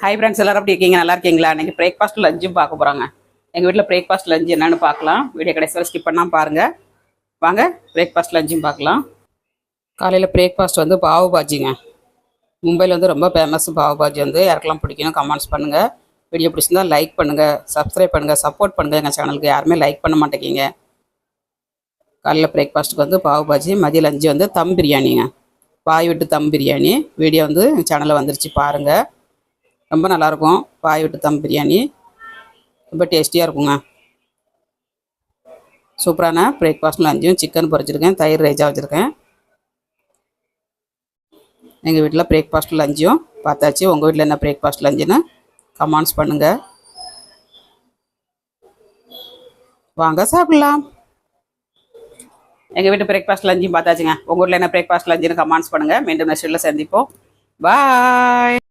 Hi friends, எல்லாரும் எப்படி இருக்கீங்க? நல்லா இருக்கீங்களா? இன்றைக்கி பிரேக்ஃபாஸ்ட் லஞ்சும் பார்க்க போகிறாங்க. எங்கள் வீட்டில் பிரேக்ஃபாஸ்ட் லஞ்சு என்னென்னு பார்க்கலாம். வீடியோ கடைசி வரை ஸ்கிப் பண்ணாமல் பாருங்கள். வாங்க பிரேக்ஃபாஸ்ட் லஞ்சும் பார்க்கலாம். காலையில் பிரேக்ஃபாஸ்ட் வந்து பாவு பாஜிங்க. மும்பையில் வந்து ரொம்ப ஃபேமஸ் பாவு பாஜி. வந்து யாருக்கெல்லாம் பிடிக்கணும் கமெண்ட்ஸ் பண்ணுங்கள். வீடியோ பிடிச்சிருந்தால் லைக் பண்ணுங்கள், சப்ஸ்கிரைப் பண்ணுங்கள், சப்போர்ட் பண்ணுங்கள். எங்கள் சேனலுக்கு யாருமே லைக் பண்ண மாட்டேங்கிங்க. காலையில் பிரேக்ஃபாஸ்ட்டுக்கு வந்து பாவு பாஜி. மதிய லஞ்சு வந்து தம் பிரியாணிங்க. பாய் விட்டு தம் பிரியாணி வீடியோ வந்து எங்கள் சேனலில் வந்துருச்சு பாருங்கள். ரொம்ப நல்லாயிருக்கும். பாய் விட்டு தம் பிரியாணி ரொம்ப டேஸ்டியாக இருக்குங்க. சூப்பரான பிரேக்ஃபாஸ்ட் லஞ்சும் சிக்கன் பொரிச்சிருக்கேன், தயிர் ரைஜா வச்சுருக்கேன். எங்கள் வீட்டில் பிரேக்ஃபாஸ்ட் லஞ்சும் பார்த்தாச்சு. உங்கள் வீட்டில் என்ன பிரேக்ஃபாஸ்ட் லஞ்சுன்னு கமெண்ட்ஸ் பண்ணுங்கள். வாங்க சாப்பிட்லாம். எங்கள் வீட்டு பிரேக்ஃபாஸ்ட் லஞ்சும் பார்த்தாச்சுங்க. உங்கள் வீட்டில் என்ன பிரேக்ஃபாஸ்ட் லஞ்சுன்னு கமெண்ட்ஸ் பண்ணுங்கள். மீண்டும் நெக்ஸ்ட் வீடியோவில் சந்திப்போம். பாய்.